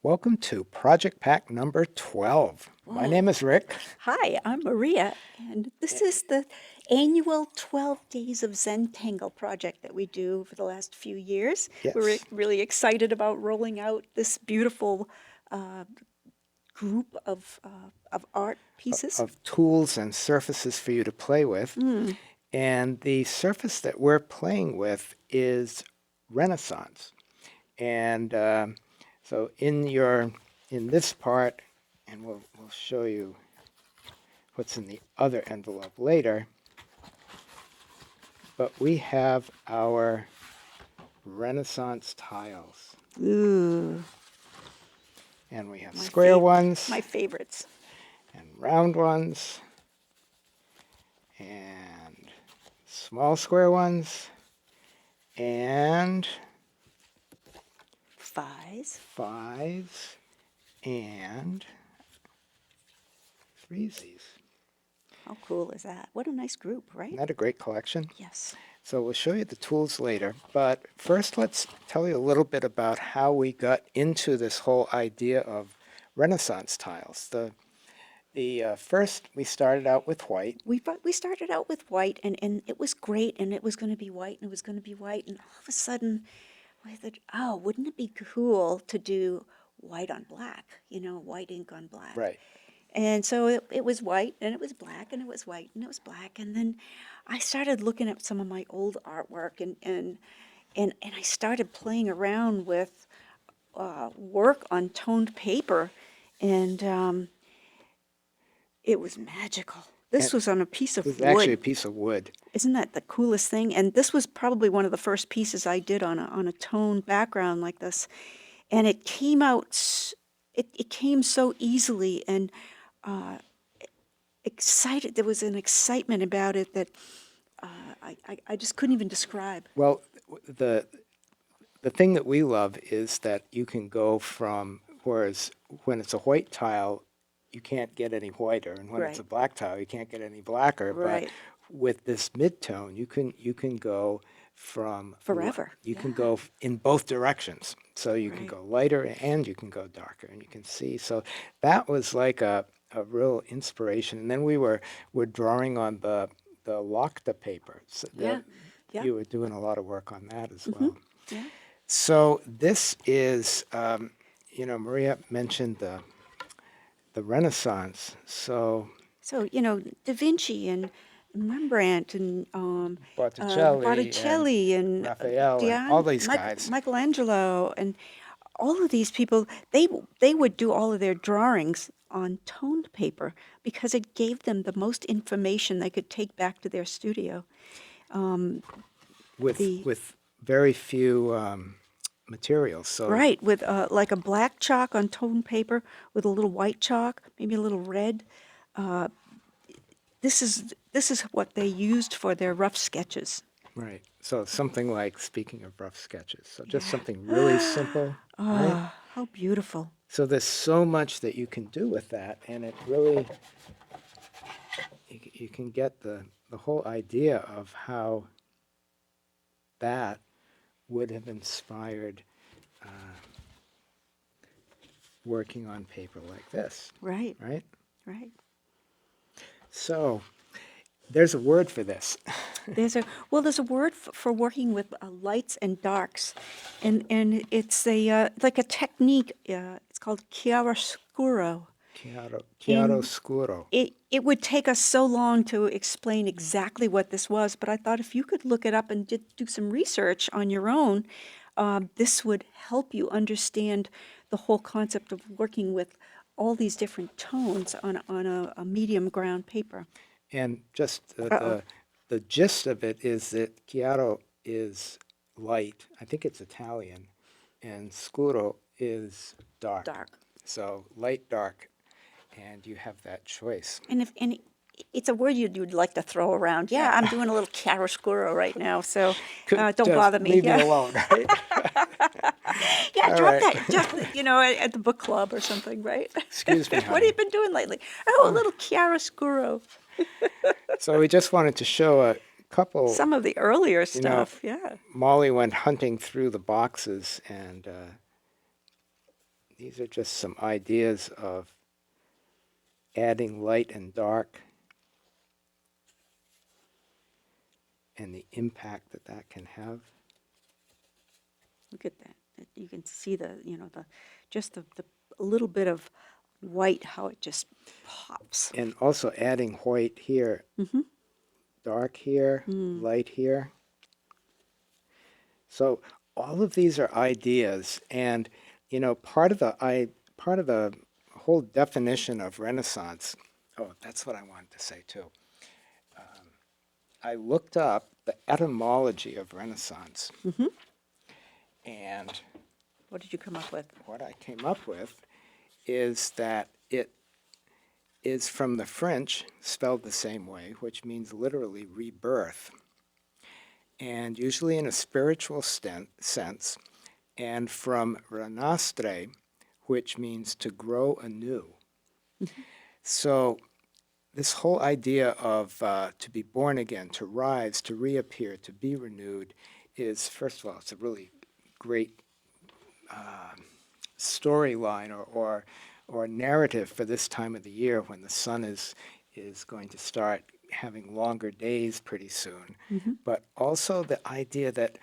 Welcome to Project Pack number 12. My name is Rick. Hi, I'm Maria, and this is the annual 12 Days of Zentangle project that we do for the last few years. We're Yes. really excited about rolling out this beautiful group of art pieces. Of tools and surfaces for you to play with. And the surface that we're playing with is Renaissance. And so in this part, and we'll show you what's in the other envelope later, but we have our Renaissance tiles. Ooh, And we have square ones my favorites. and round ones and small square ones and fives and threesies. How cool is that? What a nice group, right? Isn't that a great collection? Yes. So we'll show you the tools later, but first let's tell you a little bit about how we got into this whole idea of Renaissance tiles. First we started out with white. We started out with white, and it was great, and it was going to be white, and it was going to be white, and all of a sudden, I thought, oh, wouldn't it be cool to do white on black, white ink on black. Right. And so it was white, and it was black, and it was white, and it was black, and then I started looking at some of my old artwork, and I started playing around with work on toned paper, and it was magical. This was on a piece of It was wood. actually a piece of wood. Isn't that the coolest thing? And this was probably one of the first pieces I did on a toned background like this. And it came out, it came so easily and excited. There was an excitement about it that I just couldn't even describe. Well, the thing that we love is that you can go from, whereas when it's a white tile, you can't get any whiter, and when it's a Right. black tile, you can't get any blacker. Right. But with this mid-tone, you can go from Forever. You can Yeah. go in both directions. So you can Right. go lighter and you can go darker, and you can see. So that was like a real inspiration. And then we're drawing on the Locta paper. So Yeah. Yeah. you were doing a lot of work on that as well. Yeah. So this is, Maria mentioned the Renaissance. So So, Da Vinci and Rembrandt and Botticelli and Raphael and all these guys. Michelangelo and all of these people, they would do all of their drawings on toned paper because it gave them the most information they could take back to their studio. with very few materials. So Right, with like a black chalk on toned paper with a little white chalk, maybe a little red. This is what they used for their rough sketches. right. So something like, speaking of rough sketches, so just something really simple, right? Ah, how beautiful. So there's so much that you can do with that, and it really, you can get the whole idea of how that would have inspired working on paper like this, Right, right? right. So there's a word for this. There's a word for working with lights and darks, and it's a like a technique. It's called chiaroscuro. Chiaroscuro. It would take us so long to explain exactly what this was, but I thought if you could look it up and do some research on your own, this would help you understand the whole concept of working with all these different tones on a medium ground paper. And just the gist of it is that chiaro is light. I think it's Italian. And scuro is dark. Dark. So light, dark. And you have that choice. And it's a word you'd like to throw around. Yeah, I'm doing a little chiaroscuro right now, so don't Just bother me. Leave Yeah. me alone, right? Yeah, All drop right. that, just, at the book club or something, right? Excuse me, What honey. have you been doing lately? Oh, a little chiaroscuro. So we just wanted to show a couple. Some of the earlier stuff, yeah. Molly went hunting through the boxes and these are just some ideas of adding light and dark and the impact that that can have. Look at that. You can see the, just the a little bit of white, how it just pops. And also adding white here, dark here, light here. So all of these are ideas, and part of the whole definition of Renaissance. Oh, that's what I wanted to say too. I looked up the etymology of Renaissance, and What did you come up with? what I came up with is that it is from the French, spelled the same way, which means literally rebirth, and usually in a spiritual sense, and from renastre, which means to grow anew. So this whole idea of to be born again, to rise, to reappear, to be renewed is, first of all, it's a really great storyline or narrative for this time of the year when the sun is going to start having longer days pretty soon. But also the idea that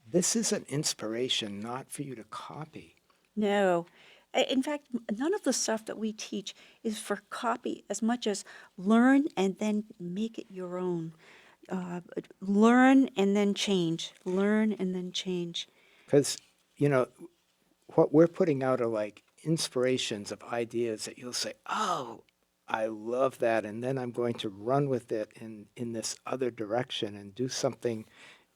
this is an inspiration not for you to copy. No. In fact, none of the stuff that we teach is for copy as much as learn and then make it your own. Learn and then change. Learn and then change. Because, what we're putting out are like inspirations of ideas that you'll say, oh, I love that. And then I'm going to run with it in this other direction and do something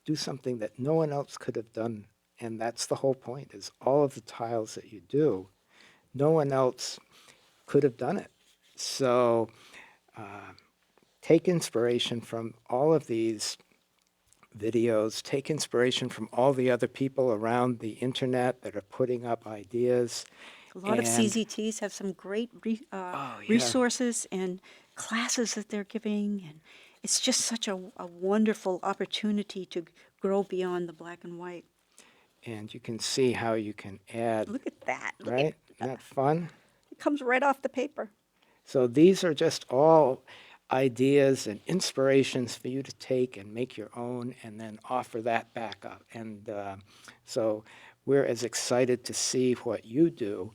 that no one else could have done. And that's the whole point, is all of the tiles that you do, no one else could have done it. So take inspiration from all of these videos, take inspiration from all the other people around the internet that are putting up ideas. A lot of And- CZTs have some great yeah. resources and classes that they're giving, and it's just such a wonderful opportunity to grow beyond the black and white. And you can see how you can add, Look at that. Look right? Isn't that fun? it comes right off the paper. So these are just all ideas and inspirations for you to take and make your own and then offer that back up. And so we're as excited to see what you do.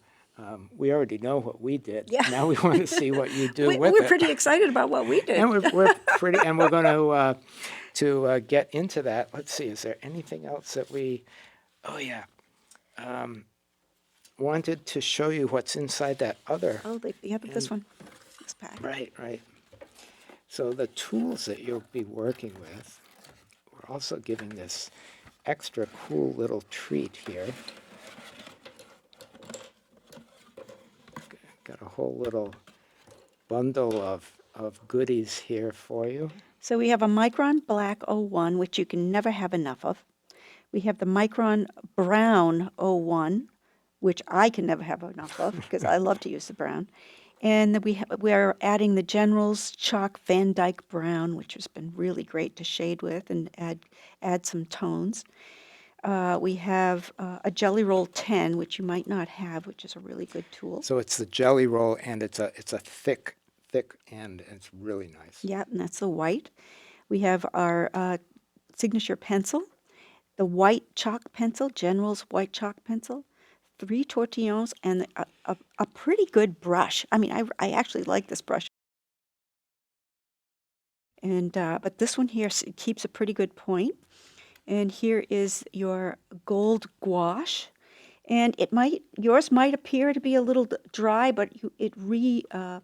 We already know what we did. Yeah. Now we want to see what you do with We're it. pretty excited about what we did. And we're pretty, and we're going to get into that. Let's see, is there anything else that we? Oh yeah, wanted to show you what's inside that other. Oh, this one, this pack. Right. So the tools that you'll be working with, we're also giving this extra cool little treat here. Got a whole little bundle of goodies here for you. So we have a Micron Black 01, which you can never have enough of. We have the Micron Brown 01, which I can never have enough of because I love to use the brown. And then we are adding the General's Chalk Van Dyke Brown, which has been really great to shade with and add some tones. We have a Jelly Roll 10, which you might not have, which is a really good tool. So it's the jelly roll, and it's a thick end, and it's really nice. Yeah, and that's the white. We have our signature pencil, the white chalk pencil, General's white chalk pencil, 3 tortillons, and a pretty good brush. I mean, I actually like this brush. And but this one here keeps a pretty good point. And here is your gold gouache. And yours might appear to be a little dry, but it rehydrates.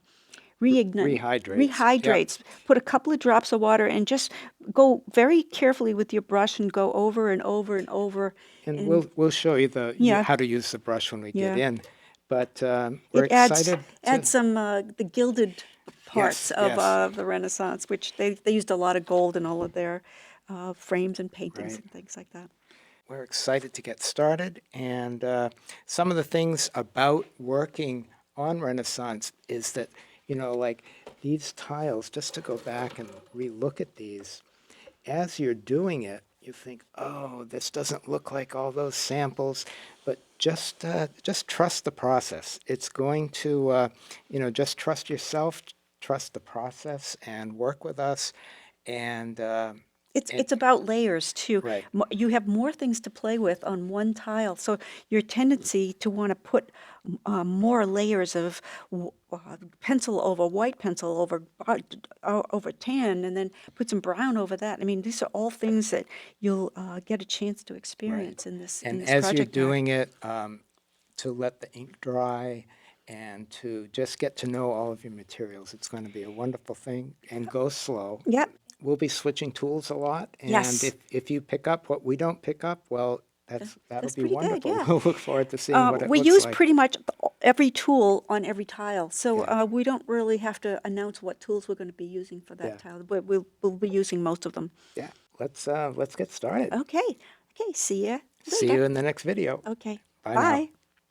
Rehydrates. Put a couple of drops of water and just go very carefully with your brush and go over and over and over. And we'll show you how to use the brush when we get in. But we're excited. Adds some the gilded parts of the Renaissance, which they used a lot of gold in all of their frames and paintings and things like that. We're excited to get started, and some of the things about working on Renaissance is that, like these tiles, just to go back and relook at these, as you're doing it, you think, oh, this doesn't look like all those samples, but just trust the process. It's going to, just trust yourself, trust the process, and work with us. And and It's about layers too. right, You have more things to play with on one tile, so your tendency to want to put more layers of pencil over white pencil over tan, and then put some brown over that. I mean, these are all things that you'll get a chance to right. experience in this And as you're project pack. doing it, to let the ink dry and to just get to know all of your materials, it's going to be a wonderful thing. And go slow. Yep. We'll be switching tools a lot, and Yes. if you pick up what we don't pick up, well, that'll That's be pretty good. wonderful. Yeah. We'll look forward to seeing what it We looks use like. pretty much every tool on every tile, so Yeah. we don't really have to announce what tools we're going to be using for that Yeah. tile, but we'll be using most of them. Yeah, let's get started. Okay. Okay. See ya See later. you in the next video. Okay. Bye now. Bye.